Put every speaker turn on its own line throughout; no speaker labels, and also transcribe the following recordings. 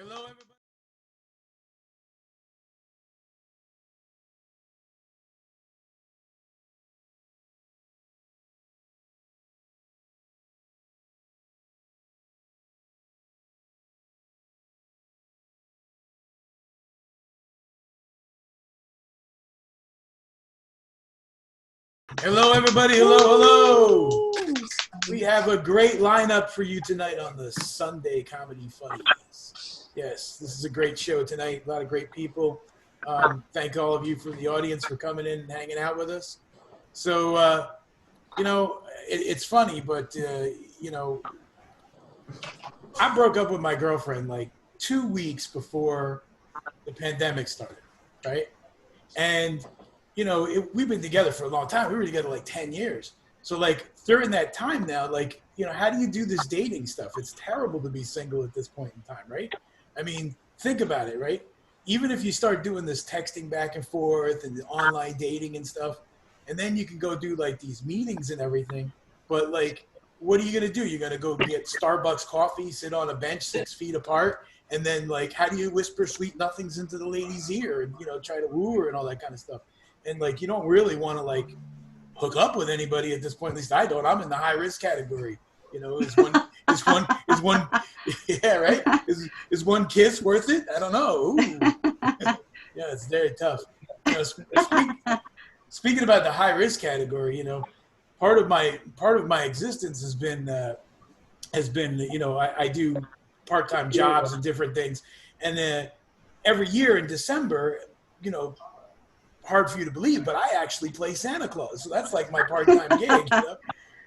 Hello, everybody. Hello, everybody. Hello, hello. We have a great lineup for you tonight on the Sunday Comedy Funnies. Yes, this is a great show tonight. A lot of great people. Thank all of you from the audience for coming in and hanging out with us. So, it's funny, but, I broke up with my girlfriend like 2 weeks before the pandemic started, right? And we've been together for a long time. We were together like 10 years. So like during that time now, like, how do you do this dating stuff? It's terrible to be single at this point in time, right? I mean, think about it, right? Even if you start doing this texting back and forth and the online dating and stuff, and then you can go do like these meetings and everything. But like, what are you going to do? You're going to go get Starbucks coffee, sit on a bench 6 feet apart, and then like, how do you whisper sweet nothings into the lady's ear and, try to woo her and all that kind of stuff? And like, you don't really want to like hook up with anybody at this point. At least I don't. I'm in the high risk category. Is one, yeah, right? Is one kiss worth it? I don't know. Ooh. Yeah, it's very tough. Speaking about the high risk category, part of my existence has been I do part-time jobs and different things, and then every year in December, hard for you to believe, but I actually play Santa Claus. So that's like my part-time gig.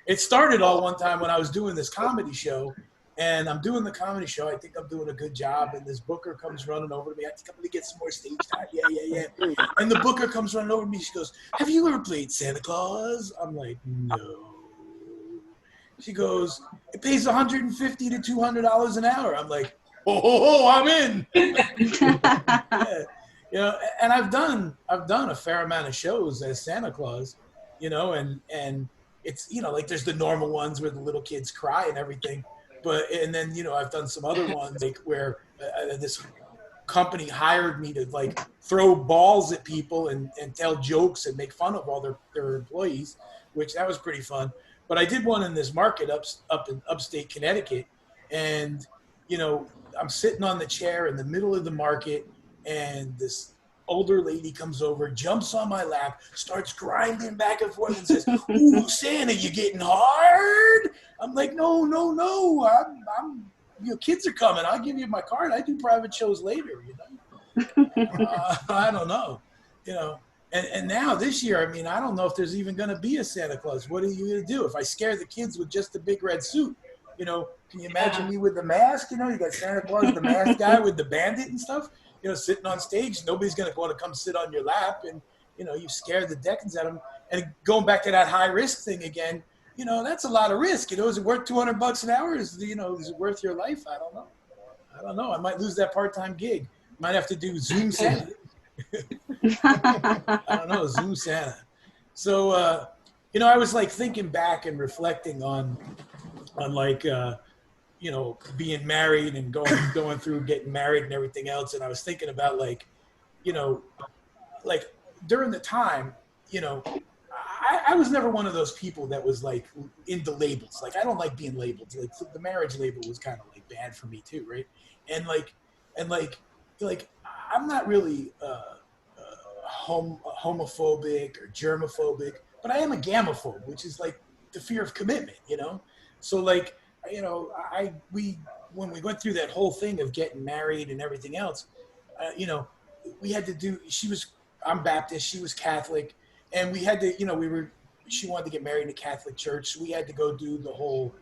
It started all one time when I was doing this comedy show, and I'm doing the comedy show. I think I'm doing a good job, and this booker comes running over to me. I think I'm going to get some more stage time. Yeah. And the booker comes running over to me. She goes, "Have you ever played Santa Claus?" I'm like, "No." She goes, "It pays $150 to $200 an hour." I'm like, "Oh, I'm in." Yeah. And I've done a fair amount of shows as Santa Claus, and it's like there's the normal ones where the little kids cry and everything, but and then I've done some other ones like where this company hired me to like throw balls at people and tell jokes and make fun of all their employees, which that was pretty fun. But I did one in this market up in upstate Connecticut, and I'm sitting on the chair in the middle of the market, and this older lady comes over, jumps on my lap, starts grinding back and forth, and says, "Ooh, Santa, you getting hard?" I'm like, "No, no, no. I'm kids are coming. I'll give you my card. I do private shows later, I don't know, And now this year, I mean, I don't know if there's even going to be a Santa Claus. What are you going to do if I scare the kids with just a big red suit? Can you imagine me with the mask? You got Santa Claus, the masked guy with the bandit and stuff, sitting on stage. Nobody's going to want to come sit on your lap, and you scare the dickens out of them. And going back to that high risk thing again, that's a lot of risk. Is it worth $200 an hour? Is it worth your life? I don't know. I might lose that part-time gig. Might have to do Zoom Santa. I don't know, Zoom Santa. So, I was like thinking back and reflecting on like, being married and going through getting married and everything else. And I was thinking about like, like during the time, I was never one of those people that was like into labels. Like I don't like being labeled. Like the marriage label was kind of like bad for me too, right? And like I'm not really homophobic or germophobic, but I am a gamophobe, which is like the fear of commitment. So like, we when we went through that whole thing of getting married and everything else, we had to do. I'm Baptist, she was Catholic, and we had to, she wanted to get married in a Catholic church, so we had to go do the whole,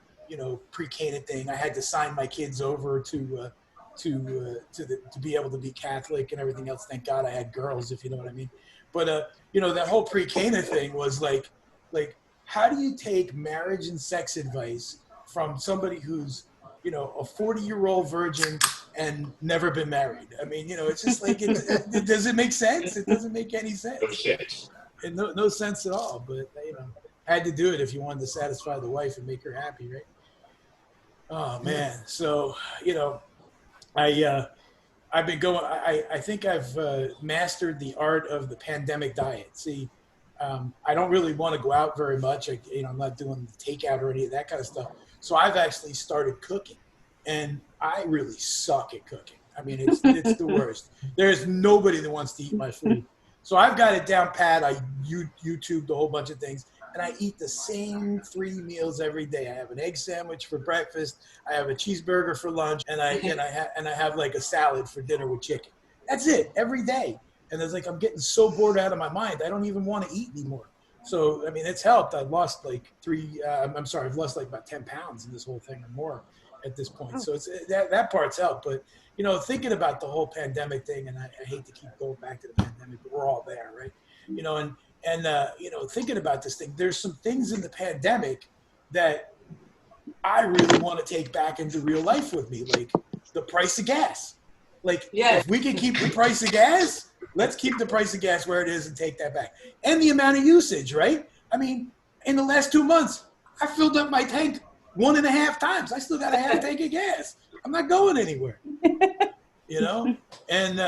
pre-Cana thing. I had to sign my kids over to be able to be Catholic and everything else. Thank God I had girls, if you know what I mean. But that whole pre-Cana thing was like how do you take marriage and sex advice from somebody who's a 40-year-old virgin and never been married? I mean, it's just like does it make sense? It doesn't make any sense. No sense at all. But had to do it if you wanted to satisfy the wife and make her happy, right? Oh man, so I I've been going. I think I've mastered the art of the pandemic diet. See, I don't really want to go out very much. I'm not doing the takeout or any of that kind of stuff. So I've actually started cooking, and I really suck at cooking. I mean, it's the worst. There's nobody that wants to eat my food. So I've got it down pat. I YouTubed a whole bunch of things, and I eat the same 3 meals every day. I have an egg sandwich for breakfast. I have a cheeseburger for lunch, and I have like a salad for dinner with chicken. That's it every day. And it's like I'm getting so bored out of my mind. I don't even want to eat anymore. So I mean, it's helped. I've lost like I've lost like about 10 pounds in this whole thing or more at this point. So it's that part's helped. But thinking about the whole pandemic thing, and I hate to keep going back to the pandemic, but we're all there, right? And thinking about this thing, there's some things in the pandemic that I really want to take back into real life with me, like the price of gas. Like, if we can keep the price of gas, let's keep the price of gas where it is and take that back. And the amount of usage, right? I mean, in the last 2 months, I filled up my tank 1.5 times. I still got a half tank of gas. I'm not going anywhere, And,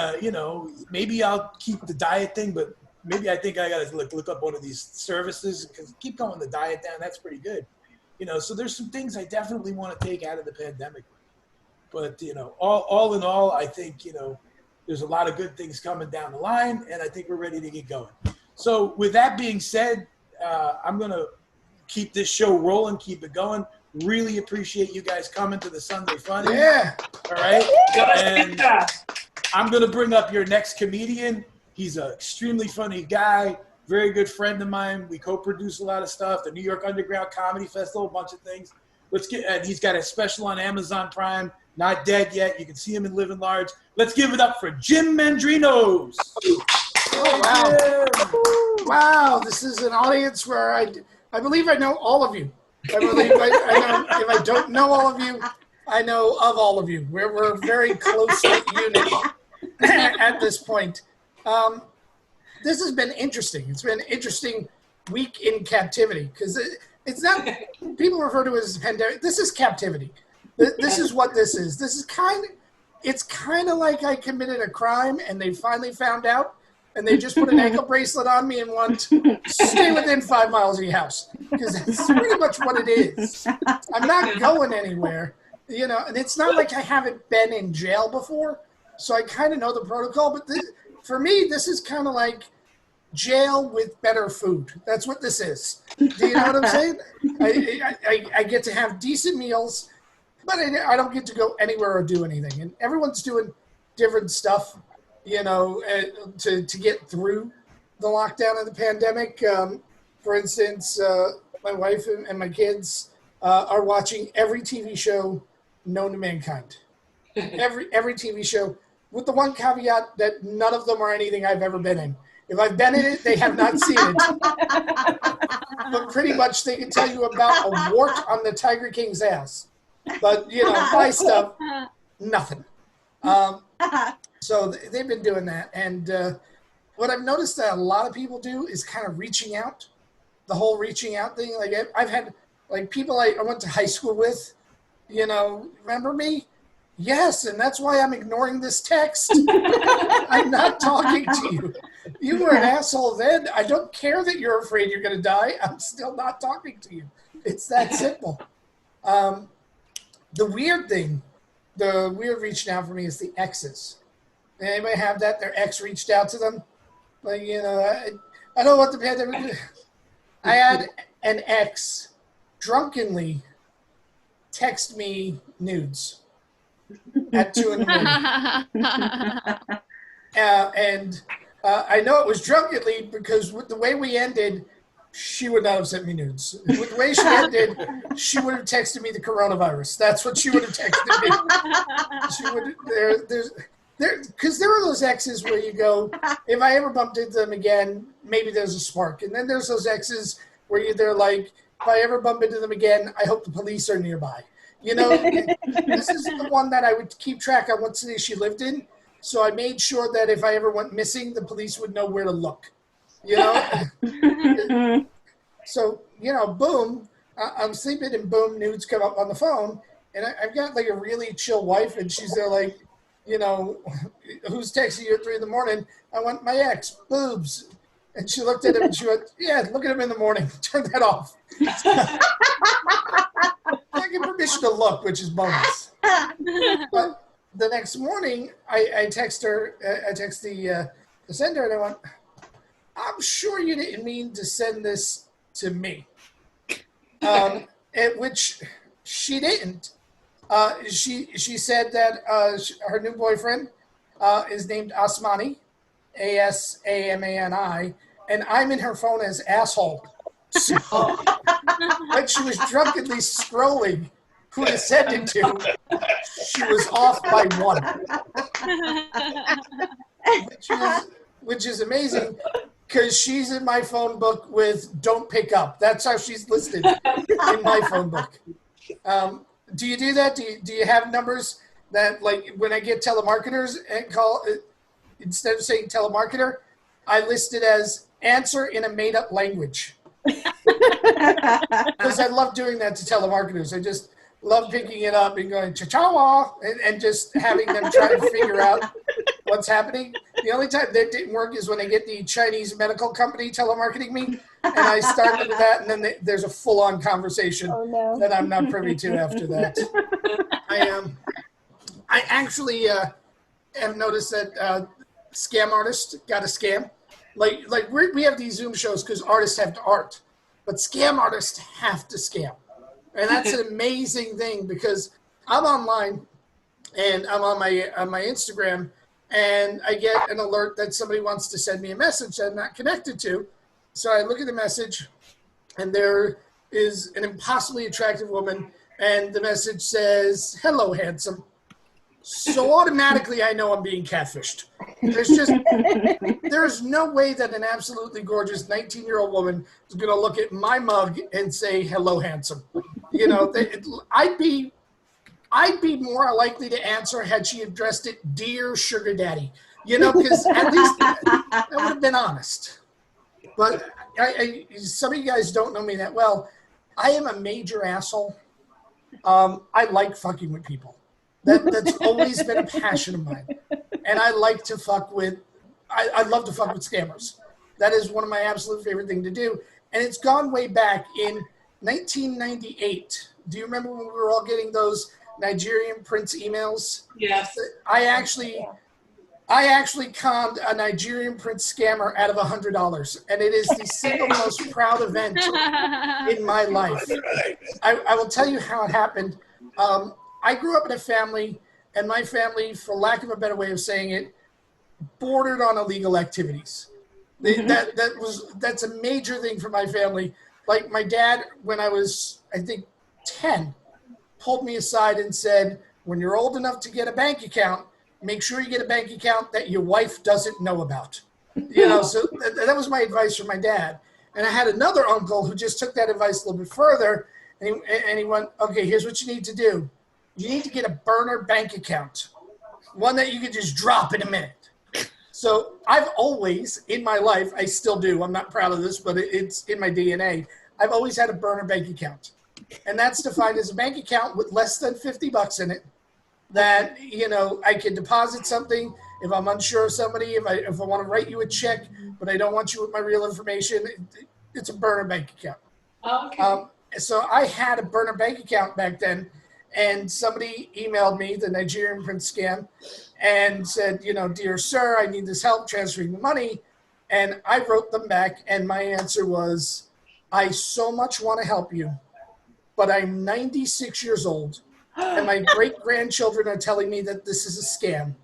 maybe I'll keep the diet thing, but maybe I think I got to look up one of these services because keep going the diet down. That's pretty good. So there's some things I definitely want to take out of the pandemic. But, all in all, I think, there's a lot of good things coming down the line, and I think we're ready to get going. So with that being said, I'm going to keep this show rolling, keep it going. Really appreciate you guys coming to the Sunday Funnies.
Yeah.
All right. And I'm going to bring up your next comedian. He's an extremely funny guy, very good friend of mine. We co-produce a lot of stuff, the New York Underground Comedy Festival, a bunch of things. And he's got a special on Amazon Prime, Not Dead Yet. You can see him in Living Large. Let's give it up for Jim Mandrinos.
Oh, wow. Wow, this is an audience where I believe I know all of you. I believe I know, if I don't know all of you, I know of all of you. We're a very close unit at this point. This has been interesting. It's been an interesting week in captivity because it's not, people refer to it as a pandemic. This is captivity. This is what this is. It's kind of like I committed a crime and they finally found out and they just put an ankle bracelet on me and want to stay within 5 miles of your house because that's pretty much what it is. I'm not going anywhere, and it's not like I haven't been in jail before, so I kind of know the protocol, but for me, this is kind of like jail with better food. That's what this is. Do you know what I'm saying? I get to have decent meals, but I don't get to go anywhere or do anything. And everyone's doing different stuff, to get through the lockdown of the pandemic. For instance, my wife and my kids are watching every TV show known to mankind. Every TV show, with the one caveat that none of them are anything I've ever been in. If I've been in it, they have not seen it. But pretty much they can tell you about a wart on the Tiger King's ass. But, my stuff, nothing. So they've been doing that. And what I've noticed that a lot of people do is kind of reaching out. The whole reaching out thing. Like I've had people I went to high school with, remember me? Yes, and that's why I'm ignoring this text. I'm not talking to you. You were an asshole then. I don't care that you're afraid you're going to die. I'm still not talking to you. It's that simple. The weird reaching out for me is the exes. Anybody have that? Their ex reached out to them? I don't want the pandemic. I had an ex drunkenly text me nudes at 2 a.m. And I know it was drunkenly because with the way we ended, she would not have sent me nudes. With the way she ended, she would have texted me the coronavirus. That's what she would have texted me. She would because there are those exes where you go, if I ever bumped into them again, maybe there's a spark. And then there's those exes where they're like, if I ever bump into them again, I hope the police are nearby. This is the one that I would keep track of what city she lived in. So I made sure that if I ever went missing, the police would know where to look. So, boom, I'm sleeping and boom, nudes come up on the phone. And I've got like a really chill wife and she's there like, you know, who's texting you at 3 in the morning? I went, my ex, boobs. And she looked at him and she went, yeah, look at him in the morning. Turn that off. I get permission to look, which is bonus. But the next morning, I text her, I text the sender, and I went, I'm sure you didn't mean to send this to me. At which she didn't. She said that her new boyfriend is named Asmani, Asamani, and I'm in her phone as asshole. So when she was drunkenly scrolling who to send it to, she was off by 1, which is amazing because she's in my phone book with "Don't pick up." That's how she's listed in my phone book. Do you do that? Do you have numbers that, like, when I get telemarketers and call, instead of saying telemarketer, I list it as answer in a made-up language. Because I love doing that to telemarketers. I just love picking it up and going cha-cha-wa and just having them try to figure out what's happening. The only time that didn't work is when I get the Chinese medical company telemarketing me, and I start with that, and then there's a full-on conversation that I'm not privy to after that. I actually have noticed that scam artists got a scam. Like we have these Zoom shows because artists have to art, but scam artists have to scam. And that's an amazing thing because I'm online and I'm on my Instagram, and I get an alert that somebody wants to send me a message that I'm not connected to. So I look at the message, and there is an impossibly attractive woman, and the message says, "Hello, handsome." So automatically I know I'm being catfished. There's no way that an absolutely gorgeous 19-year-old woman is going to look at my mug and say, "Hello, handsome." You know, I'd be more likely to answer had she addressed it, "Dear Sugar Daddy." You know, because at least that would have been honest. But some of you guys don't know me that well. I am a major asshole. I like fucking with people. That's always been a passion of mine. And I like to fuck with, I love to fuck with scammers. That is one of my absolute favorite things to do. And it's gone way back in 1998. Do you remember when we were all getting those Nigerian Prince emails?
Yes.
I actually conned a Nigerian Prince scammer out of $100. And it is the single most proud event in my life. I will tell you how it happened. I grew up in a family, and my family, for lack of a better way of saying it, bordered on illegal activities. That's a major thing for my family. Like my dad, when I was, I think, 10, pulled me aside and said, when you're old enough to get a bank account, make sure you get a bank account that your wife doesn't know about. You know, so that was my advice from my dad. And I had another uncle who just took that advice a little bit further, and he went, okay, here's what you need to do. You need to get a burner bank account, one that you can just drop in a minute. So I've always, in my life, I still do, I'm not proud of this, but it's in my DNA, I've always had a burner bank account. And that's defined as a bank account with less than $50 in it that, you know, I can deposit something if I'm unsure of somebody, if I want to write you a check, but I don't want you with my real information. It's a burner bank account.
Okay.
So I had a burner bank account back then, and somebody emailed me, the Nigerian Prince scam, and said, you know, "Dear sir, I need this help transferring the money." And I wrote them back, and my answer was, "I so much want to help you, but I'm 96 years old, and my great-grandchildren are telling me that this is a scam.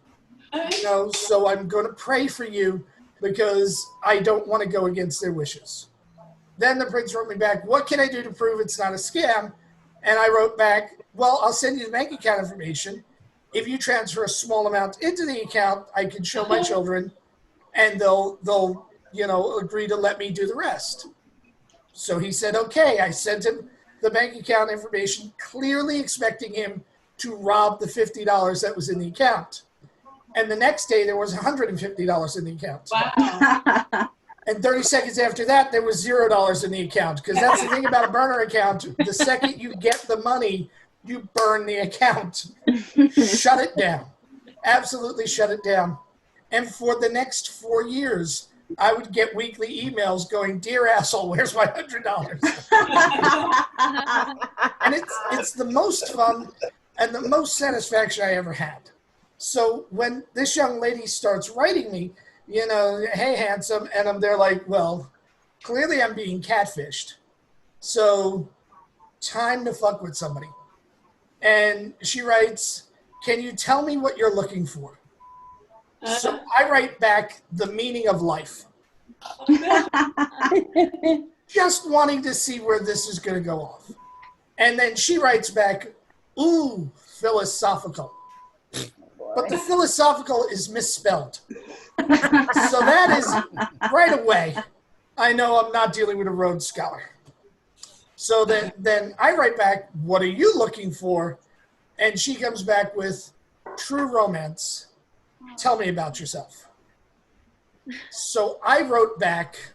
You know, so I'm going to pray for you because I don't want to go against their wishes." Then the prince wrote me back, "What can I do to prove it's not a scam?" And I wrote back, "Well, I'll send you the bank account information. If you transfer a small amount into the account, I can show my children, and they'll you know, agree to let me do the rest." So he said, okay. I sent him the bank account information, clearly expecting him to rob the $50 that was in the account. And the next day, there was $150 in the account.
Wow.
And 30 seconds after that, there was $0 in the account. Because that's the thing about a burner account. The second you get the money, you burn the account. Shut it down. absolutely shut it down. And for the next 4 years, I would get weekly emails going, "Dear asshole, where's my $100?" And it's the most fun and the most satisfaction I ever had. So when this young lady starts writing me, "Hey, handsome," and I'm there like, well, clearly I'm being catfished. So time to fuck with somebody. And she writes, "Can you tell me what you're looking for?" So I write back, "The meaning of life." Just wanting to see where this is going to go off. And then she writes back, "Ooh, philosophical." But the philosophical is misspelled. So that is right away, I know I'm not dealing with a Rhodes Scholar. So then I write back, "What are you looking for?" And she comes back with, "True romance. Tell me about yourself." So I wrote back,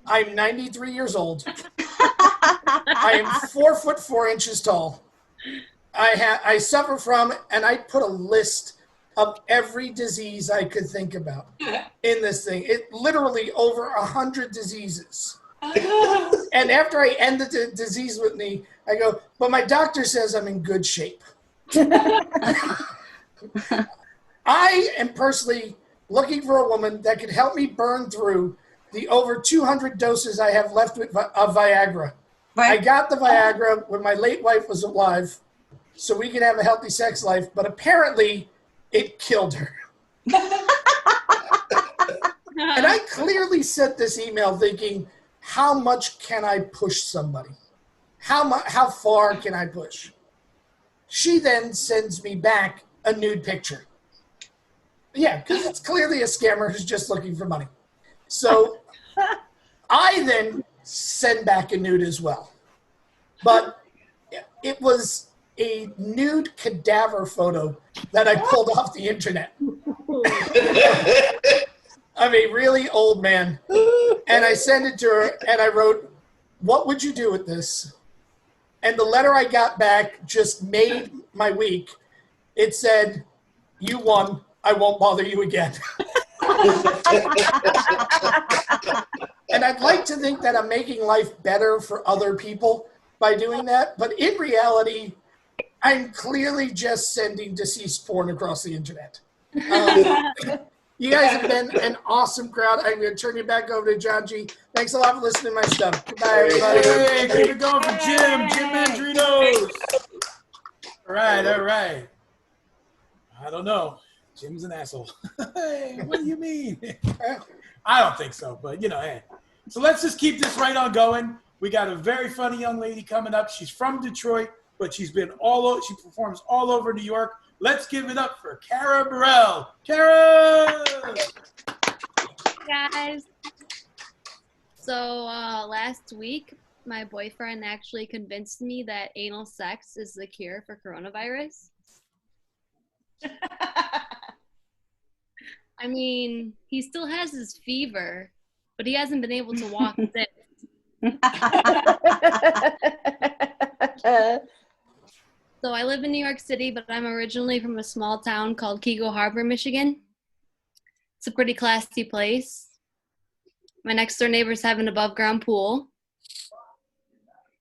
"I'm 93 years old. I am 4'4" tall. I suffer from," and I put a list of every disease I could think about in this thing. It literally over 100 diseases. And after I end the disease with me, I go, "But my doctor says I'm in good shape." I am personally looking for a woman that could help me burn through the over 200 doses I have left of Viagra. Right. I got the Viagra when my late wife was alive, so we could have a healthy sex life, but apparently it killed her. And I clearly sent this email thinking, how much can I push somebody? How far can I push? She then sends me back a nude picture. Yeah, because it's clearly a scammer who's just looking for money. So I then send back a nude as well. But it was a nude cadaver photo that I pulled off the internet of a really old man. And I sent it to her and I wrote, "What would you do with this?" And the letter I got back just made my week. It said, "You won. I won't bother you again." And I'd like to think that I'm making life better for other people by doing that. But in reality, I'm clearly just sending deceased porn across the internet. You guys have been an awesome crowd. I'm going to turn you back over to John G. Thanks a lot for listening to my stuff. Goodbye, everybody.
Hey, keep it going for Jim Mandrinos. All right. I don't know. Jim's an asshole. Hey, what do you mean? I don't think so, but hey. So let's just keep this right on going. We got a very funny young lady coming up. She's from Detroit, but she's been she performs all over New York. Let's give it up for Kara Burrell. Kara!
Hey guys. So last week, my boyfriend actually convinced me that anal sex is the cure for coronavirus. I mean, he still has his fever, but he hasn't been able to walk since. So I live in New York City, but I'm originally from a small town called Kego Harbor, Michigan. It's a pretty classy place. My next door neighbors have an above ground pool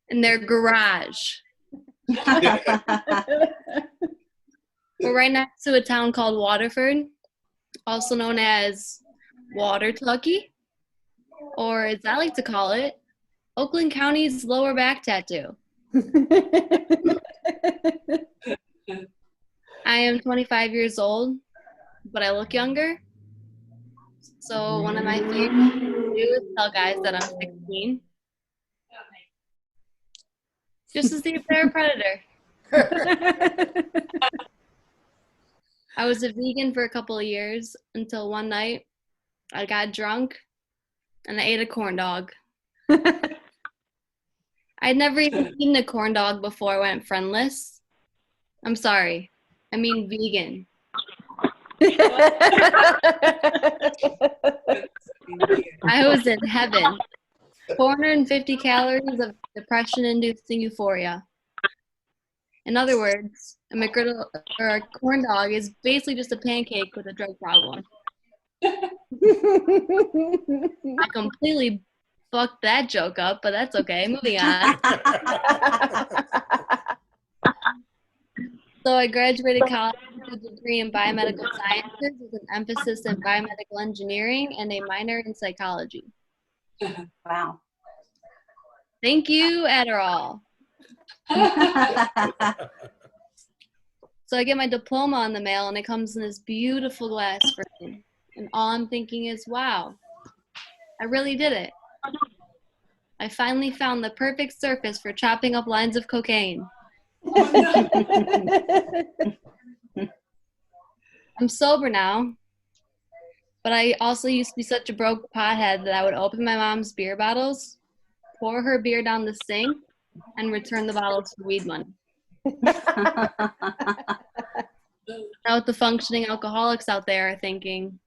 in their garage. We're right next to a town called Waterford, also known as Watertucky, or as I like to call it, Oakland County's lower back tattoo. I am 25 years old, but I look younger. So one of my favorite things to do is tell guys that I'm 16. Just to see if they're a predator. I was a vegan for a couple of years until one night I got drunk and I ate a corn dog. I'd never even eaten a corn dog before I went friendless. I'm sorry. I mean vegan. I was in heaven. 450 calories of depression-inducing euphoria. In other words, a McGriddle or a corn dog is basically just a pancake with a drug problem. I completely fucked that joke up, but that's okay. Moving on. So I graduated college with a degree in biomedical sciences with an emphasis in biomedical engineering and a minor in psychology.
Wow.
Thank you, Adderall. So I get my diploma in the mail, and it comes in this beautiful glass frame. And all I'm thinking is, wow, I really did it. I finally found the perfect surface for chopping up lines of cocaine. I'm sober now, but I also used to be such a broke pothead that I would open my mom's beer bottles, pour her beer down the sink, and return the bottles for weed money. Now with the functioning alcoholics out there are thinking,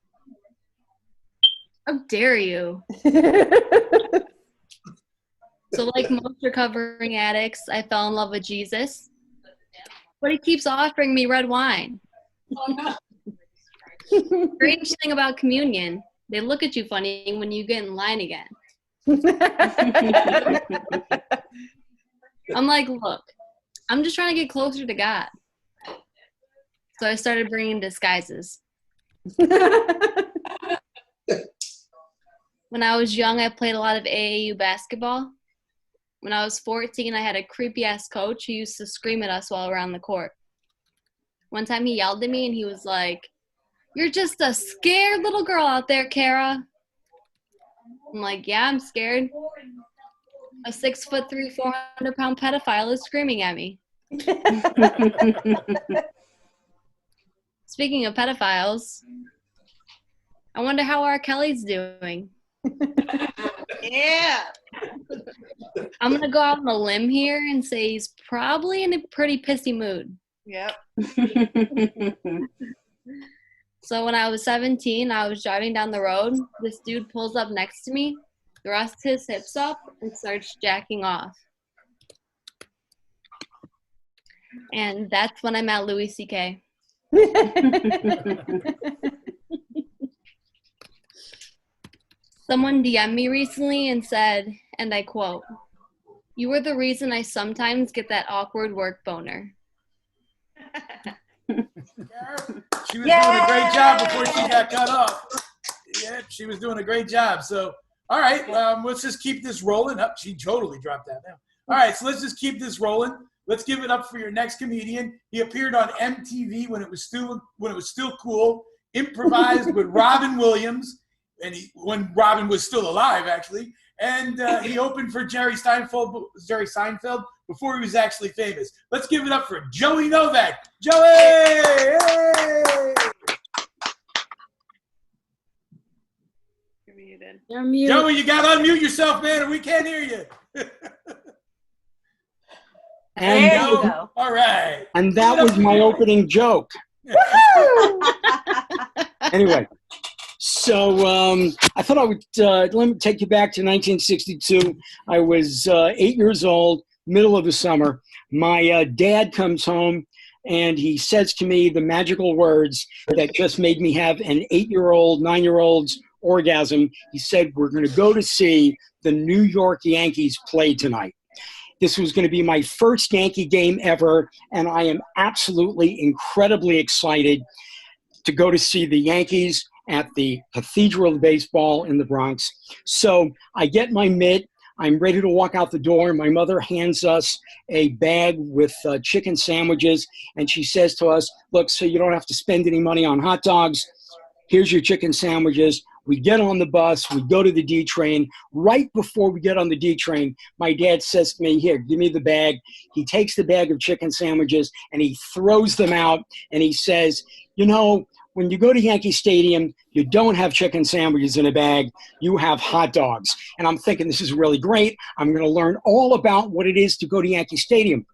how dare you? So like most recovering addicts, I fell in love with Jesus, but he keeps offering me red wine. Strange thing about communion, they look at you funny when you get in line again. I'm like, look, I'm just trying to get closer to God. So I started bringing disguises. When I was young, I played a lot of AAU basketball. When I was 14, I had a creepy-ass coach who used to scream at us while we were on the court. One time he yelled at me and he was like, "You're just a scared little girl out there, Kara." I'm like, yeah, I'm scared. A 6'3", 400-pound pedophile is screaming at me. Speaking of pedophiles, I wonder how R. Kelly's doing.
Yeah.
I'm going to go out on a limb here and say he's probably in a pretty pissy mood.
Yep.
So when I was 17, I was driving down the road. This dude pulls up next to me, thrusts his hips up, and starts jacking off. And that's when I met Louis C.K. Someone DM'd me recently and said, and I quote, "You are the reason I sometimes get that awkward work boner."
She was doing a great job before she got cut off. Yeah, she was doing a great job. So, all right, let's just keep this rolling. Up, she totally dropped that now. All right, so let's just keep this rolling. Let's give it up for your next comedian. He appeared on MTV when it was still cool. Improvised with Robin Williams, and when Robin was still alive, actually. And he opened for Jerry Seinfeld before he was actually famous. Let's give it up for Joey Novak. Joey! Hey!
You're muted.
You're muted.
Joey, you got to unmute yourself, man, or we can't hear you.
And
There you go.
All right.
And that was my opening joke. Anyway, so I thought I would let me take you back to 1962. I was 8 years old, middle of the summer. My dad comes home and he says to me the magical words that just made me have an 8-year-old, 9-year-old's orgasm. He said, "We're going to go to see the New York Yankees play tonight." This was going to be my first Yankee game ever, and I am absolutely incredibly excited to go to see the Yankees at the Cathedral of Baseball in the Bronx. So I get my mitt. I'm ready to walk out the door. My mother hands us a bag with chicken sandwiches, and she says to us, "Look, so you don't have to spend any money on hot dogs. Here's your chicken sandwiches." We get on the bus, we go to the D train. Right before we get on the D train, my dad says to me, "Here, give me the bag." He takes the bag of chicken sandwiches and he throws them out and he says, "You know, when you go to Yankee Stadium, you don't have chicken sandwiches in a bag, you have hot dogs." And I'm thinking, this is really great. I'm going to learn all about what it is to go to Yankee Stadium.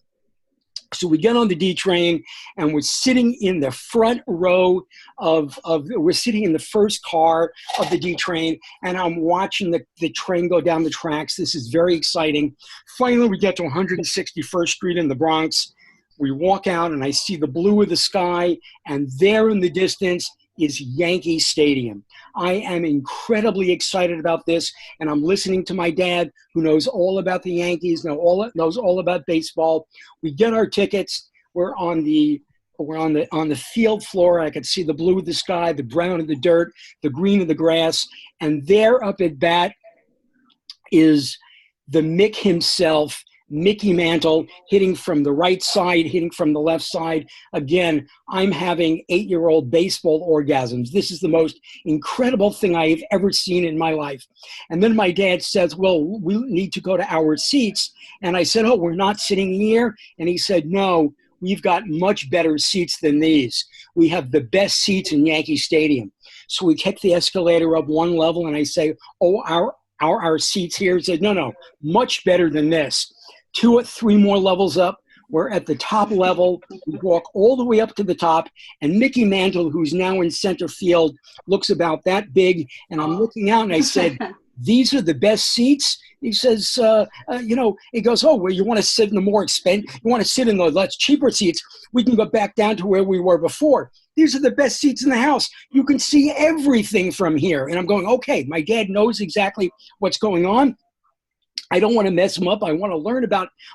So we get on the D train and we're sitting in the front row we're sitting in the first car of the D train, and I'm watching the train go down the tracks. This is very exciting. Finally, we get to 161st Street in the Bronx. we walk out, and I see the blue of the sky, and there in the distance is Yankee Stadium. I am incredibly excited about this, and I'm listening to my dad, who knows all about the Yankees, knows all about baseball. We get our tickets. We're on the field floor. I could see the blue of the sky, the brown of the dirt, the green of the grass, and there up at bat is the Mick himself, Mickey Mantle, hitting from the right side, hitting from the left side. Again, I'm having 8-year-old baseball orgasms. This is the most incredible thing I've ever seen in my life. And then my dad says, well, we need to go to our seats. And I said, oh, we're not sitting here? And he said, no, we've got much better seats than these. We have the best seats in Yankee Stadium. So we take the escalator up one level, and I say, oh, our seats here? He said, no, much better than this. 2 or 3 more levels up, we're at the top level. We walk all the way up to the top, and Mickey Mantle, who's now in center field, looks about that big, and I'm looking out, and I said, these are the best seats? He says, he goes, oh, well, you want to sit in the more expensive, you want to sit in the less cheaper seats, we can go back down to where we were before. These are the best seats in the house. You can see everything from here. And I'm going, okay, my dad knows exactly what's going on. I don't want to mess him up. I want to learn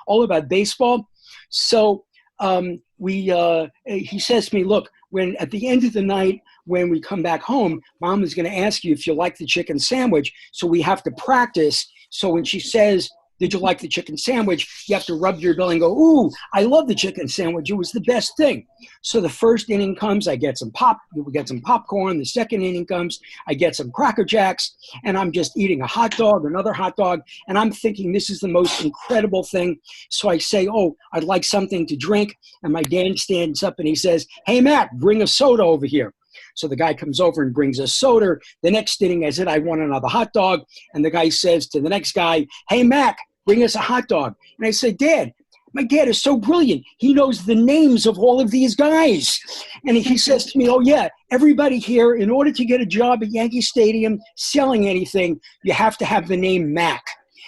all about baseball. So he says to me, look, when at the end of the night, when we come back home, Mom is going to ask you if you like the chicken sandwich. So we have to practice. So when she says, did you like the chicken sandwich? You have to rub your belly and go, ooh, I love the chicken sandwich. It was the best thing. So the first inning comes, we get some popcorn. The second inning comes, I get some Cracker Jacks, and I'm just eating a hot dog, another hot dog, and I'm thinking this is the most incredible thing. So I say, oh, I'd like something to drink, and my dad stands up and he says, hey, Matt, bring a soda over here. So the guy comes over and brings a soda. The next inning, I said, I want another hot dog. And the guy says to the next guy, hey, Mac, bring us a hot dog. And I said, Dad, my dad is so brilliant. He knows the names of all of these guys. And he says to me, oh, yeah, everybody here, in order to get a job at Yankee Stadium selling anything, you have to have the name Mac.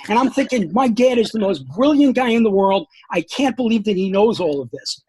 And I'm thinking, my dad is the most brilliant guy in the world. I can't believe that he knows all of this.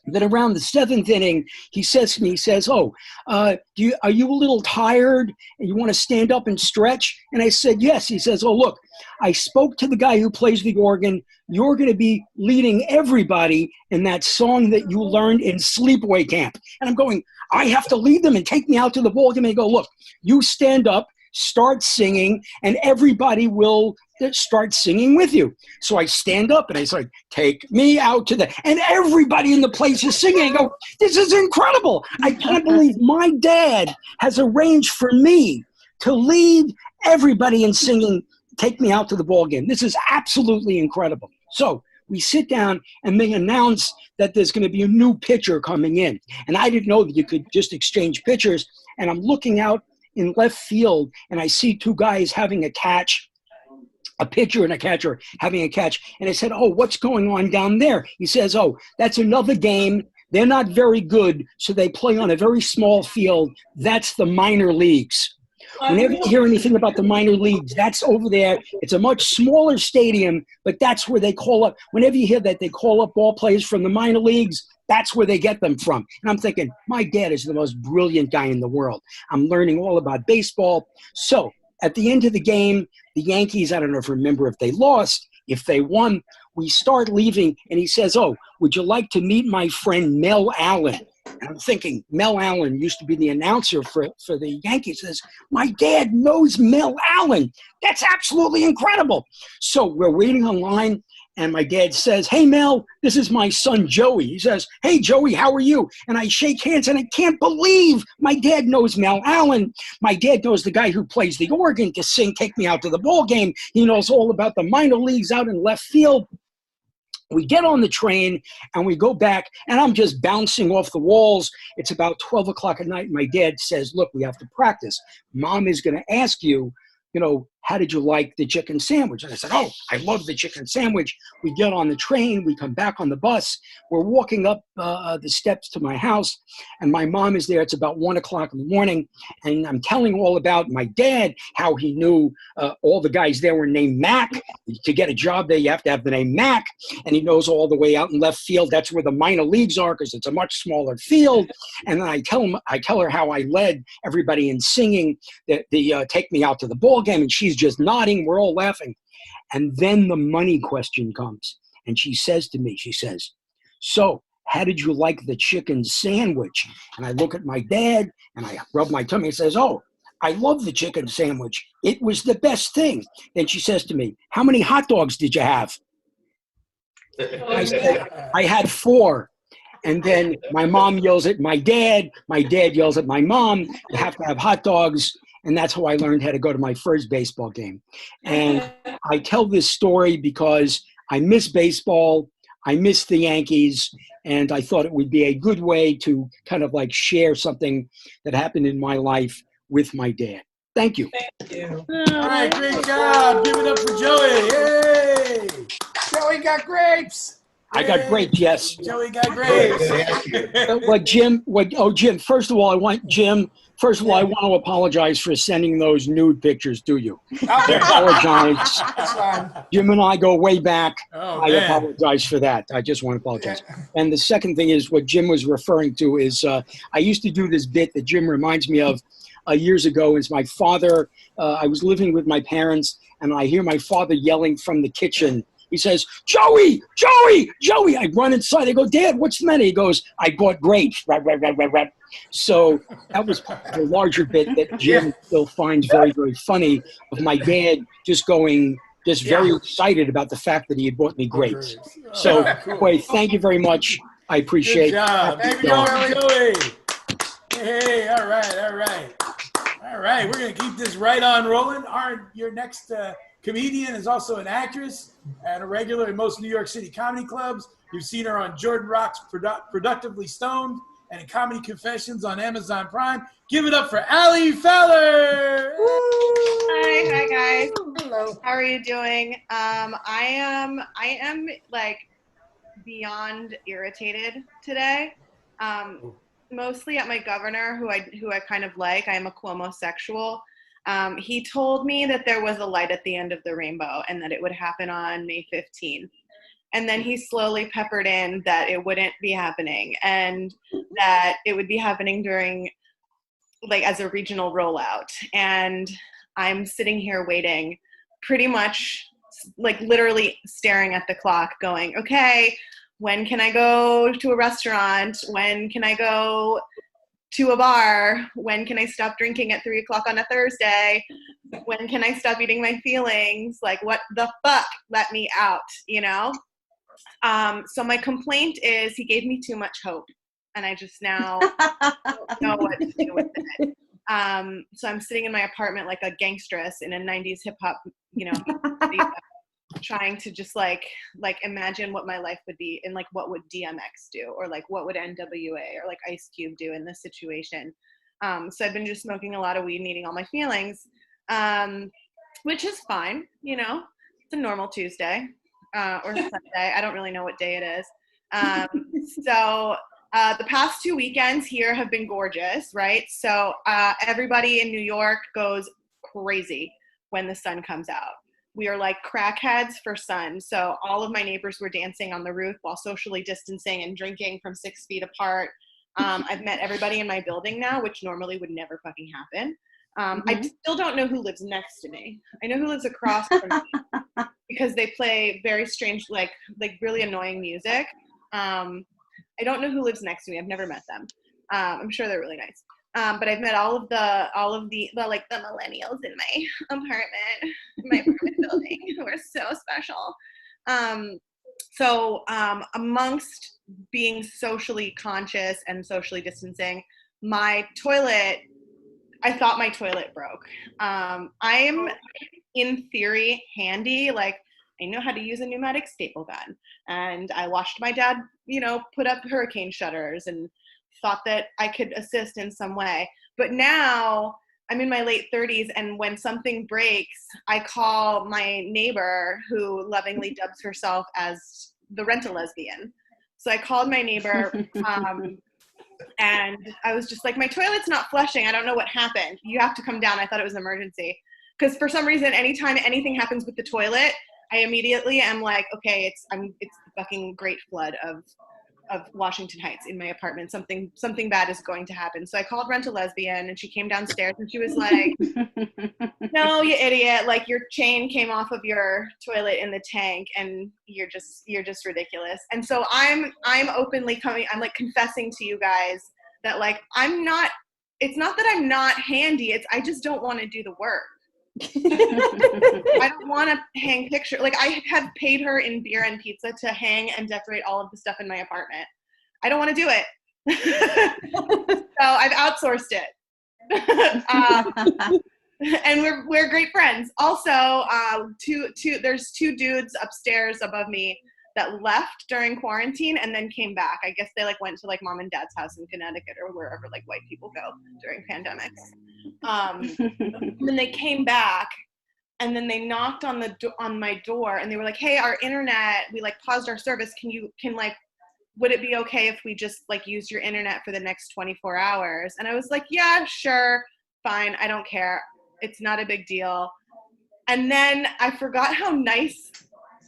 Then around the 7th inning, he says to me, oh, are you a little tired and you want to stand up and stretch? And I said, yes. He says, oh, look, I spoke to the guy who plays the organ. You're going to be leading everybody in that song that you learned in sleepaway camp. And I'm going, I have to lead them and take me out to the ball game. And they go, look, you stand up, start singing, and everybody will start singing with you. So I stand up and I say, take me out to and everybody in the place is singing. I go, this is incredible. I can't believe my dad has arranged for me to lead everybody in singing, take me out to the ball game. This is absolutely incredible. So we sit down and they announce that there's going to be a new pitcher coming in. And I didn't know that you could just exchange pitchers. And I'm looking out in left field and I see 2 guys having a catch, a pitcher and a catcher having a catch. And I said, oh, what's going on down there? He says, oh, that's another game. They're not very good, so they play on a very small field. That's the minor leagues. Whenever you hear anything about the minor leagues, that's over there. It's a much smaller stadium, but that's where they call up. Whenever you hear that they call up ball players from the minor leagues, that's where they get them from. And I'm thinking, my dad is the most brilliant guy in the world. I'm learning all about baseball. So at the end of the game, the Yankees, I don't know if you remember if they lost, if they won, we start leaving, and he says, oh, would you like to meet my friend Mel Allen? And I'm thinking, Mel Allen used to be the announcer for the Yankees. Says, my dad knows Mel Allen. That's absolutely incredible. So we're waiting online, and my dad says, hey, Mel, this is my son, Joey. He says, hey, Joey, how are you? And I shake hands, and I can't believe my dad knows Mel Allen. My dad knows the guy who plays the organ to sing Take Me Out to the Ball Game. He knows all about the minor leagues out in left field. We get on the train and we go back, and I'm just bouncing off the walls. It's about 12 o'clock at night. My dad says, look, we have to practice. Mom is going to ask you, how did you like the chicken sandwich? And I said, oh, I love the chicken sandwich. We get on the train, we come back on the bus, we're walking up the steps to my house, and my mom is there. It's about 1 o'clock in the morning, and I'm telling all about my dad, how he knew all the guys there were named Mac. To get a job there, you have to have the name Mac, and he knows all the way out in left field. That's where the minor leagues are because it's a much smaller field. And then I tell her how I led everybody in singing the Take Me Out to the Ball Game, and she's just nodding. We're all laughing. And then the money question comes, and she says to me, she says, so how did you like the chicken sandwich? And I look at my dad, and I rub my tummy and says, oh, I love the chicken sandwich. It was the best thing. Then she says to me, how many hot dogs did you have? I said, I had 4. And then my mom yells at my dad yells at my mom, you have to have hot dogs. And that's how I learned how to go to my first baseball game. And I tell this story because I miss baseball, I miss the Yankees, and I thought it would be a good way to kind of like share something that happened in my life with my dad. Thank you.
Thank you.
All right, great job. Give it up for Joey. Yay!
Joey got grapes.
I got grapes, yes.
Joey got grapes.
Jim, first of all, I want to apologize for sending those nude pictures to you. I apologize.
That's fine.
Jim and I go way back.
Oh,
I
man.
apologize for that. I just want to apologize. And the second thing is what Jim was referring to is I used to do this bit that Jim reminds me of years ago. Is my father, I was living with my parents, and I hear my father yelling from the kitchen. He says, Joey, Joey, Joey. I run inside. I go, Dad, what's the matter? He goes, I bought grapes. So that was the larger bit that Jim still finds very, very funny of my dad just very excited about the fact that he had bought me grapes. So, boy, thank you very much. I appreciate it.
Good job. Thank you, Joey. Hey, all right. All right, we're going to keep this right on rolling. Your next comedian is also an actress and a regular in most New York City comedy clubs. You've seen her on Jordan Rock's Productively Stoned and in Comedy Confessions on Amazon Prime. Give it up for Ali Feller.
Hi guys.
Hello.
How are you doing? I am like beyond irritated today. Mostly at my governor, who I kind of like. I am a Cuomo-sexual. He told me that there was a light at the end of the rainbow and that it would happen on May 15th. And then he slowly peppered in that it wouldn't be happening and that it would be happening during, like, as a regional rollout. And I'm sitting here waiting, pretty much, like, literally staring at the clock going, okay, when can I go to a restaurant? When can I go to a bar? When can I stop drinking at 3 o'clock on a Thursday? When can I stop eating my feelings? Like, what the fuck? Let me out, you know? So my complaint is he gave me too much hope, and I just now don't know what to do with it. So I'm sitting in my apartment like a gangstress in a 90s hip hop, video, trying to just like imagine what my life would be and like what would DMX do or like what would NWA or like Ice Cube do in this situation. So I've been just smoking a lot of weed and eating all my feelings, which is fine. It's a normal Tuesday or Sunday. I don't really know what day it is. So the past 2 weekends here have been gorgeous, right? So everybody in New York goes crazy when the sun comes out. We are like crackheads for sun. So all of my neighbors were dancing on the roof while socially distancing and drinking from 6 feet apart. I've met everybody in my building now, which normally would never fucking happen. I still don't know who lives next to me. I know who lives across from me because they play very strange, like really annoying music. I don't know who lives next to me. I've never met them. I'm sure they're really nice. But I've met all of the millennials in my apartment building who are so special. So amongst being socially conscious and socially distancing, I thought my toilet broke. I'm in theory handy, like I know how to use a pneumatic staple gun, and I watched my dad, put up hurricane shutters and thought that I could assist in some way. But now I'm in my late 30s, and when something breaks, I call my neighbor, who lovingly dubs herself as the rental lesbian. So I called my neighbor, and I was just like, my toilet's not flushing. I don't know what happened. You have to come down. I thought it was an emergency. Because for some reason, anytime anything happens with the toilet, I immediately am like, okay, it's the fucking great flood of Washington Heights in my apartment. Something bad is going to happen. So I called Rent a Lesbian, and she came downstairs, and she was like, no, you idiot, like your chain came off of your toilet in the tank, and you're just ridiculous. And so I'm openly I'm like confessing to you guys that like it's not that I'm not handy, I just don't want to do the work. I don't want to hang pictures. Like, I have paid her in beer and pizza to hang and decorate all of the stuff in my apartment. I don't want to do it. So I've outsourced it. And we're great friends. Also, there's two dudes upstairs above me that left during quarantine and then came back. I guess they like went to like mom and dad's house in Connecticut or wherever like white people go during pandemics. Then they came back, and then they knocked on my door, and they were like, hey, our internet, we like paused our service. Would it be okay if we just like use your internet for the next 24 hours? And I was like, yeah, sure, fine. I don't care. It's not a big deal. And then I forgot how nice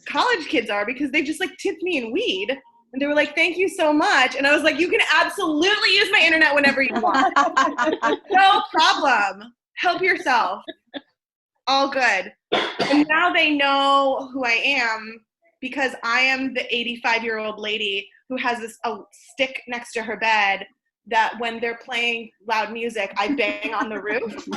college kids are, because they just like tipped me in weed, and they were like, thank you so much. And I was like, you can absolutely use my internet whenever you want. No problem. Help yourself. All good. And now they know who I am, because I am the 85-year-old lady who has a stick next to her bed that when they're playing loud music, I bang on the roof.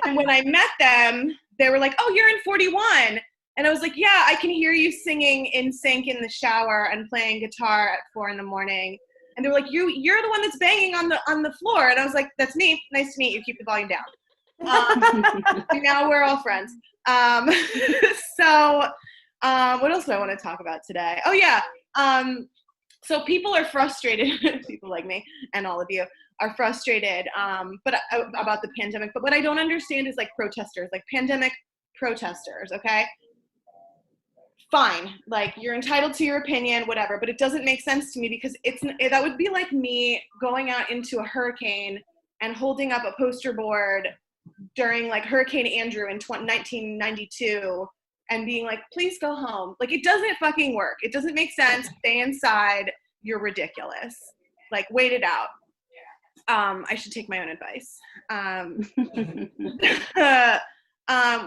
And when I met them, they were like, oh, you're in 41. And I was like, yeah, I can hear you singing in sync in the shower and playing guitar at 4 a.m. And they were like, you're the one that's banging on the floor. And I was like, that's me. Nice to meet you. Keep the volume down. And now we're all friends. So what else do I want to talk about today? Oh, yeah. So people are frustrated, people like me and all of you are frustrated about the pandemic. But what I don't understand is like protesters, like pandemic protesters, okay? Fine, like you're entitled to your opinion, whatever, but it doesn't make sense to me, because that would be like me going out into a hurricane and holding up a poster board during like Hurricane Andrew in 1992 and being like, please go home. Like, it doesn't fucking work. It doesn't make sense. Stay inside. You're ridiculous. Like, wait it out. I should take my own advice.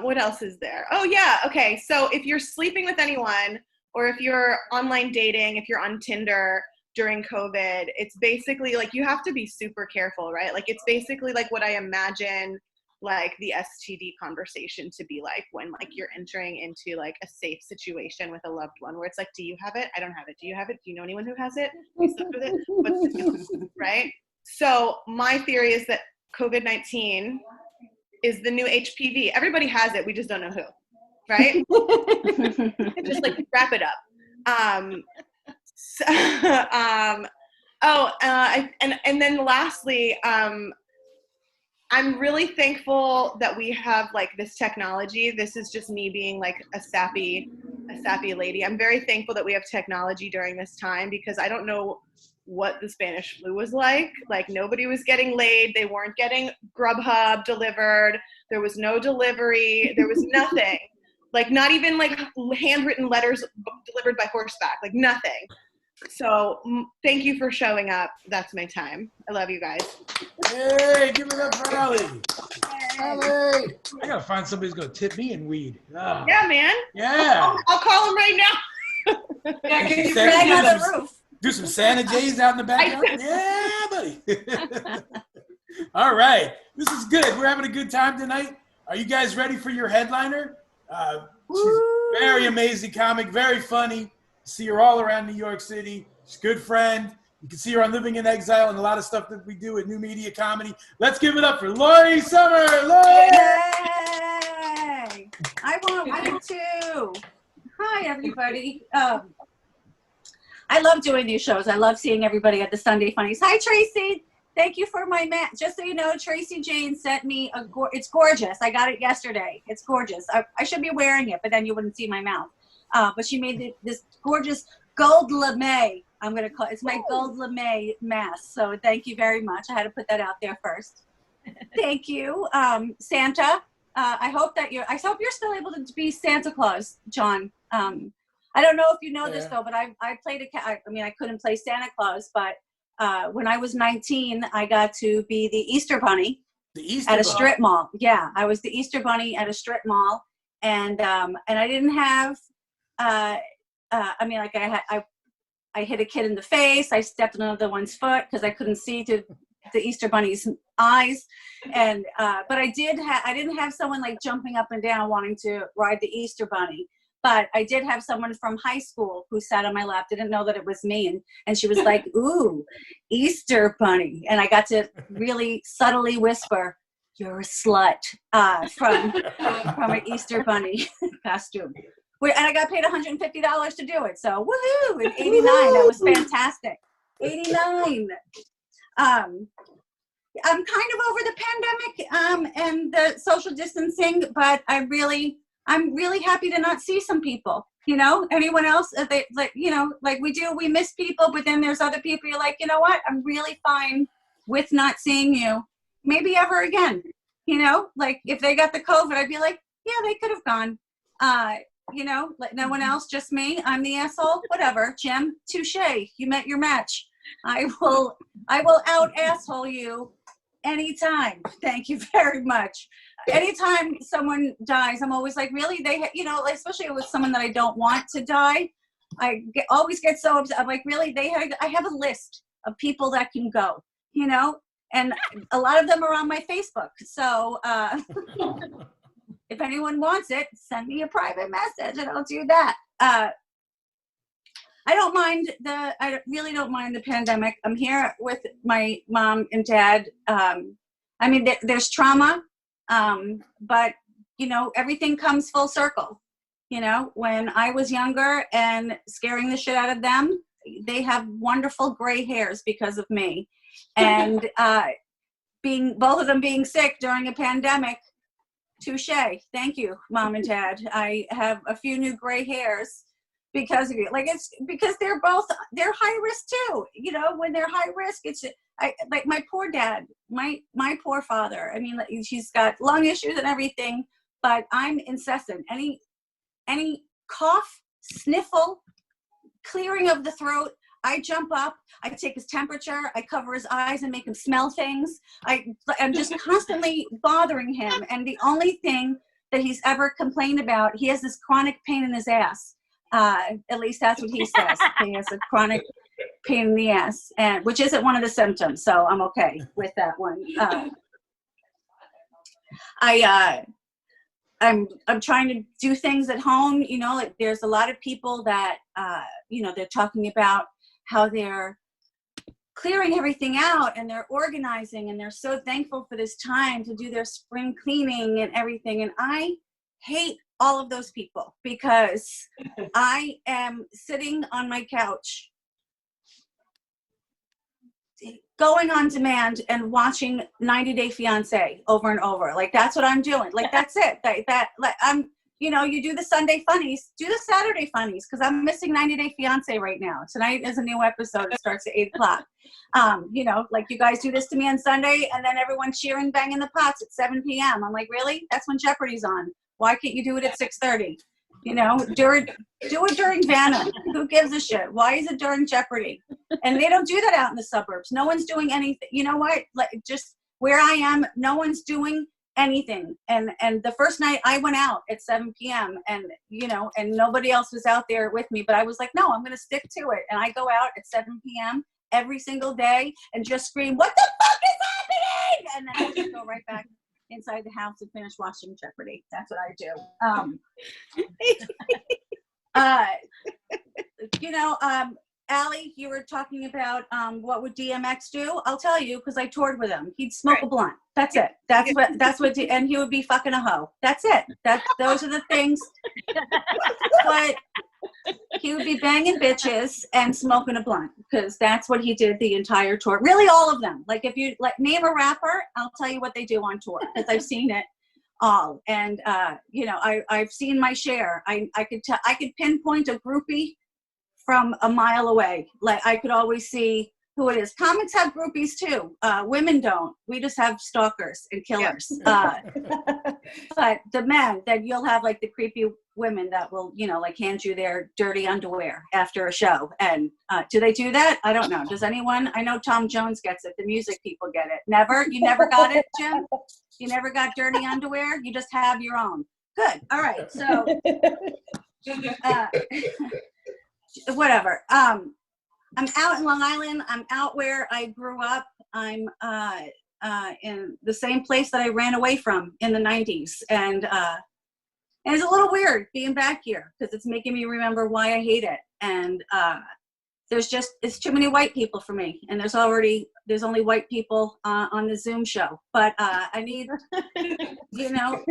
What else is there? Oh, yeah. Okay. So if you're sleeping with anyone, or if you're online dating, if you're on Tinder during COVID, it's basically like you have to be super careful, right? Like, it's basically like what I imagine like the STD conversation to be like when like you're entering into like a safe situation with a loved one, where it's like, do you have it? I don't have it. Do you have it? Do you know anyone who has it? You slept with it? What's the deal? Right? So my theory is that COVID-19 is the new HPV. Everybody has it. We just don't know who, right? And just like wrap it up. And then lastly, I'm really thankful that we have like this technology. This is just me being like a sappy lady. I'm very thankful that we have technology during this time, because I don't know what the Spanish flu was like. Like, nobody was getting laid. They weren't getting Grubhub delivered. There was no delivery. There was nothing. Like, not even like handwritten letters delivered by horseback. Like, nothing. So thank you for showing up. That's my time. I love you guys.
Hey, give it up for Ellie.
Ellie.
I gotta find somebody who's gonna tip me in weed. Oh.
Yeah, man.
Yeah.
I'll call him right now.
Yeah, can you bang on the roof?
Do some Santa J's out in the backyard. Yeah, buddy. All right. This is good. We're having a good time tonight. Are you guys ready for your headliner? She's a very amazing comic, very funny. See her all around New York City. She's a good friend. You can see her on Living in Exile and a lot of stuff that we do at New Media Comedy. Let's give it up for Lori Summer. Lori!
Yay! I want one too. Hi, everybody. I love doing these shows. I love seeing everybody at the Sunday Funnies. Hi, Tracy. Thank you for my mat. Just so you know, Tracy Jane sent me it's gorgeous. I got it yesterday. It's gorgeous. I should be wearing it, but then you wouldn't see my mouth. But she made this gorgeous gold lame. I'm going to call it's my gold lame mask. So thank you very much. I had to put that out there first. Thank you. Santa, I hope you're still able to be Santa Claus, John. I don't know if you know this though, but I played I couldn't play Santa Claus, but when I was 19, I got to be the Easter Bunny at a strip mall. Yeah, I was the Easter Bunny at a strip mall, and I didn't have. I hit a kid in the face. I stepped on another one's foot because I couldn't see to the Easter Bunny's eyes, and but I didn't have someone like jumping up and down wanting to ride the Easter Bunny. But I did have someone from high school who sat on my lap, didn't know that it was me. And she was like, ooh, Easter Bunny. And I got to really subtly whisper, you're a slut, from an Easter Bunny costume. And I got paid $150 to do it. So woohoo, in 89, that was fantastic. 89. I'm kind of over the pandemic and the social distancing, but I'm really happy to not see some people, anyone else, we miss people, but then there's other people you're like, you know what, I'm really fine with not seeing you, maybe ever again, like if they got the COVID, I'd be like, yeah, they could have gone, no one else, just me, I'm the asshole, whatever, Jim, touche, you met your match. I will out asshole you anytime. Thank you very much. Anytime someone dies, I'm always like, really? Especially with someone that I don't want to die, always get so upset. I'm like, really? I have a list of people that can go, and a lot of them are on my Facebook. So if anyone wants it, send me a private message and I'll do that. I really don't mind the pandemic. I'm here with my mom and dad. There's trauma. But everything comes full circle. When I was younger and scaring the shit out of them, they have wonderful gray hairs because of me. And both of them being sick during a pandemic, touche. Thank you, mom and dad. I have a few new gray hairs because of you. Like, it's because they're high risk too. When they're high risk, like my poor dad, my poor father. She's got lung issues and everything, but I'm incessant. Any cough, sniffle, clearing of the throat, I jump up, I take his temperature, I cover his eyes and make him smell things. I'm just constantly bothering him. And the only thing that he's ever complained about, he has this chronic pain in his ass. At least that's what he says. He has a chronic pain in the ass, and which isn't one of the symptoms, so I'm okay with that one. I'm trying to do things at home. Like there's a lot of people that they're talking about how they're clearing everything out and they're organizing and they're so thankful for this time to do their spring cleaning and everything. And I hate all of those people because I am sitting on my couch going on demand and watching 90 Day Fiance over and over. Like, that's what I'm doing. Like, that's it. You do the Sunday funnies, do the Saturday funnies, because I'm missing 90 Day Fiance right now. Tonight is a new episode. It starts at 8 o'clock. Like you guys do this to me on Sunday, and then everyone cheering, banging the pots at 7 p.m. I'm like, really? That's when Jeopardy's on. Why can't you do it at 6:30? Do it during Vanna. Who gives a shit? Why is it during Jeopardy? And they don't do that out in the suburbs. No one's doing anything. You know what? Like, just where I am, no one's doing anything. And the first night I went out at 7 p.m. and nobody else was out there with me, but I was like, no, I'm going to stick to it. And I go out at 7 p.m. every single day and just scream, what the fuck is happening? And then I just go right back inside the house and finish watching Jeopardy. That's what I do. Allie, you were talking about what would DMX do? I'll tell you, because I toured with him. He'd smoke a blunt. That's it. And he would be fucking a hoe. That's it. Those are the things. But he would be banging bitches and smoking a blunt, because that's what he did the entire tour. Really, all of them. Like, if you like name a rapper, I'll tell you what they do on tour, because I've seen it all. And you know, I've seen my share. I could pinpoint a groupie from a mile away. Like, I could always see who it is. Comics have groupies too. Women don't. We just have stalkers and killers. But the men, that you'll have like the creepy women that will, you know, like hand you their dirty underwear after a show. And do they do that? I don't know. Does anyone? I know Tom Jones gets it. The music people get it. Never? You never got it, Jim? You never got dirty underwear? You just have your own. Good. All right. So whatever. I'm out in Long Island. I'm out where I grew up. I'm in the same place that I ran away from in the 90s. And it's a little weird being back here, because it's making me remember why I hate it. And it's too many white people for me. And there's only white people on the Zoom show. But I need, you know,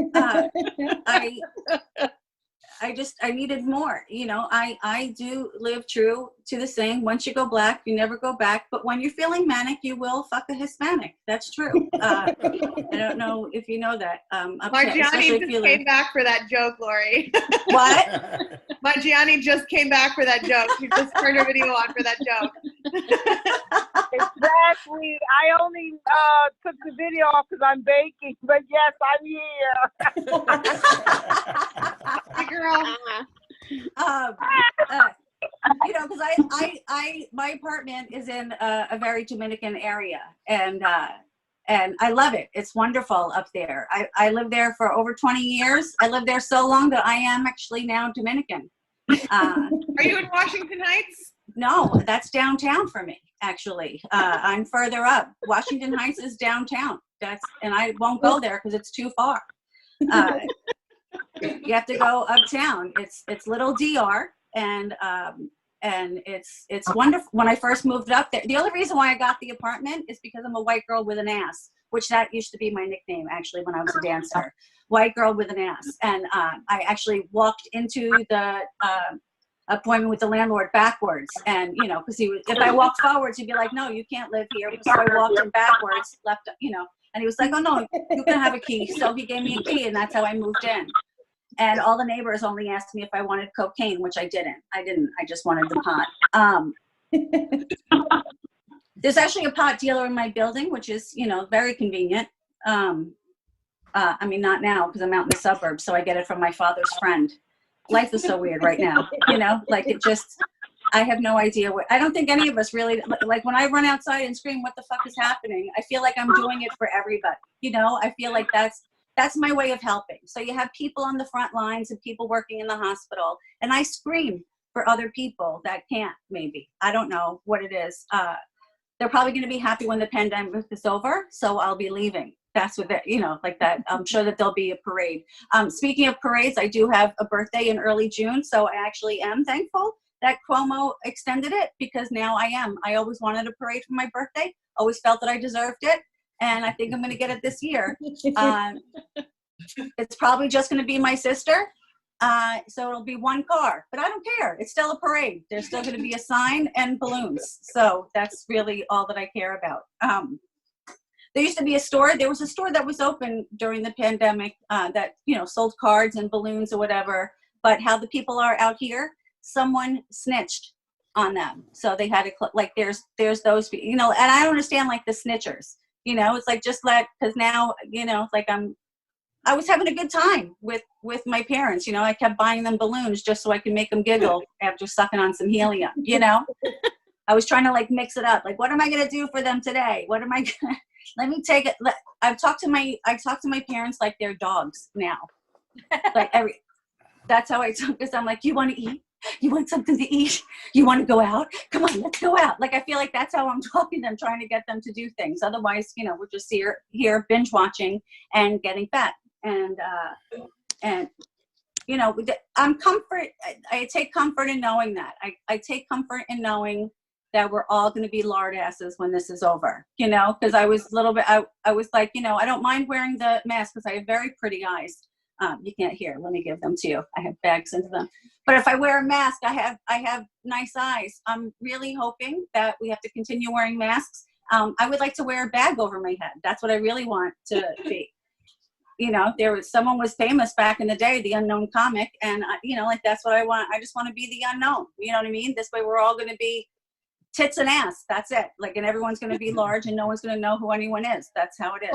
I needed more, you know. I do live true to the saying, once you go black, you never go back. But when you're feeling manic, you will fuck a Hispanic. That's true. I don't know if you know that.
Margiani just came back for that joke, Lori.
What?
Margiani just came back for that joke. She just turned her video on for that joke.
Exactly. I only took the video off because I'm baking, but yes, I'm here.
Hey, girl.
You know, because my apartment is in a very Dominican area, and I love it. It's wonderful up there. I lived there for over 20 years. I lived there so long that I am actually now Dominican.
Are you in Washington Heights?
No, that's downtown for me, actually. I'm further up. Washington Heights is downtown. And I won't go there because it's too far. You have to go uptown. It's little DR, and it's wonderful. When I first moved up there, the only reason why I got the apartment is because I'm a white girl with an ass, which that used to be my nickname, actually, when I was a dancer. White girl with an ass. And I actually walked into the appointment with the landlord backwards, and you know, because if I walked forwards, he'd be like, no, you can't live here. So I walked in backwards, left, you know, and he was like, oh no, you can have a key. So he gave me a key, and that's how I moved in. And all the neighbors only asked me if I wanted cocaine, which I didn't. I just wanted the pot. There's actually a pot dealer in my building, which is, you know, very convenient. I mean, not now because I'm out in the suburbs, so I get it from my father's friend. Life is so weird right now, you know, like I have no idea I don't think any of us really, like when I run outside and scream, what the fuck is happening? I feel like I'm doing it for everybody, you know. I feel like that's my way of helping. So you have people on the front lines and people working in the hospital, and I scream for other people that can't, maybe. I don't know what it is. They're probably going to be happy when the pandemic is over, so I'll be leaving. That's what that, you know, like that. I'm sure that there'll be a parade. Speaking of parades, I do have a birthday in early June, so I actually am thankful that Cuomo extended it, because now I always wanted a parade for my birthday, always felt that I deserved it, and I think I'm going to get it this year. It's probably just going to be my sister, so it'll be one car, but I don't care. It's still a parade. There's still going to be a sign and balloons, so that's really all that I care about. There used to be there was a store that was open during the pandemic that, you know, sold cards and balloons or whatever, but how the people are out here, someone snitched on them. So they had to, like, there's those, you know, and I don't understand, like, the snitchers, you know, it's like, because now, you know, like I was having a good time with my parents, you know, I kept buying them balloons just so I could make them giggle after sucking on some helium, you know. I was trying to, like, mix it up. Like, what am I going to do for them today? What am I going to, let me take it. I talk to my parents like they're dogs now. Like that's how I talk, because I'm like, you want to eat? You want something to eat? You want to go out? Come on, let's go out. Like, I feel like that's how I'm talking to them, trying to get them to do things. Otherwise, you know, we're just here binge watching and getting fat. And you know, I take comfort in knowing that. I take comfort in knowing that we're all going to be lard asses when this is over, you know, because I was a little bit, I was like, you know, I don't mind wearing the mask because I have very pretty eyes. You can't hear. Let me give them to you. I have bags into them. But if I wear a mask, I have nice eyes. I'm really hoping that we have to continue wearing masks. I would like to wear a bag over my head. That's what I really want to be. You know, someone was famous back in the day, the unknown comic, and you know, like that's what I want. I just want to be the unknown. You know what I mean? This way, we're all going to be tits and ass. That's it. Like, and everyone's going to be large, and no one's going to know who anyone is. That's how it is.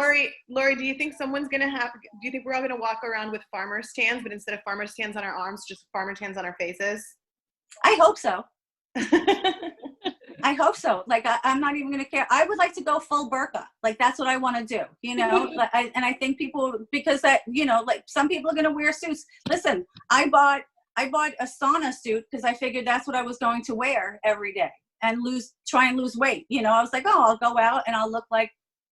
Lori, do you think someone's going to do you think we're all going to walk around with farmer's tans, but instead of farmer's tans on our arms, just farmer tans on our faces?
I hope so. I hope so. Like, I'm not even going to care. I would like to go full burqa. Like, that's what I want to do, you know? And I think people, because that, you know, like some people are going to wear suits. Listen, I bought a sauna suit because I figured that's what I was going to wear every day and try and lose weight. You know, I was like, oh, I'll go out and I'll look like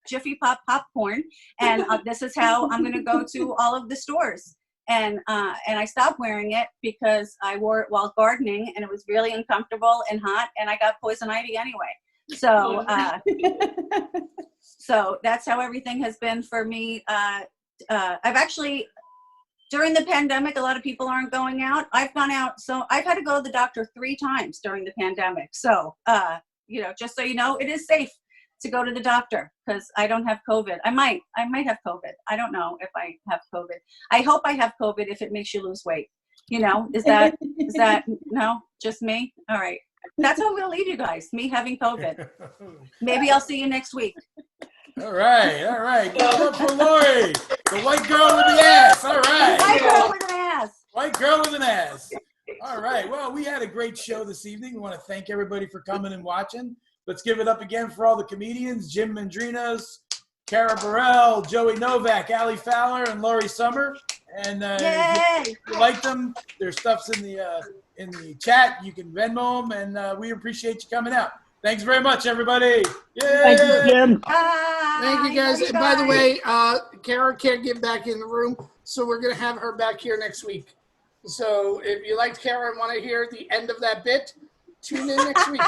Jiffy Pop popcorn. And this is how I'm going to go to all of the stores. And I stopped wearing it because I wore it while gardening, and it was really uncomfortable and hot, and I got poison ivy anyway. So so that's how everything has been for me. I've actually, during the pandemic, a lot of people aren't going out. I've gone out, so I've had to go to the doctor 3 times during the pandemic. So you know, just so you know, it is safe to go to the doctor because I don't have COVID. I might have COVID. I don't know if I have COVID. I hope I have COVID if it makes you lose weight. You know, is that no, just me? All right. That's how we'll leave you guys, me having COVID. Maybe I'll see you next week.
All right. Give it up for Lori, the white girl with the ass. All right.
White girl with an ass.
White girl with an ass. All right. Well, we had a great show this evening. We want to thank everybody for coming and watching. Let's give it up again for all the comedians: Jim Mandrinos, Cara Burrell, Joey Novak, Ali Fowler, and Laurie Summer. And if you like them, their stuff's in the chat. You can Venmo them, and we appreciate you coming out. Thanks very much, everybody. Yay!
Thank you, Jim.
Thank you, guys. And by the way, Kara can't get back in the room, so we're going to have her back here next week. So if you liked Kara and want to hear the end of that bit, tune in next week.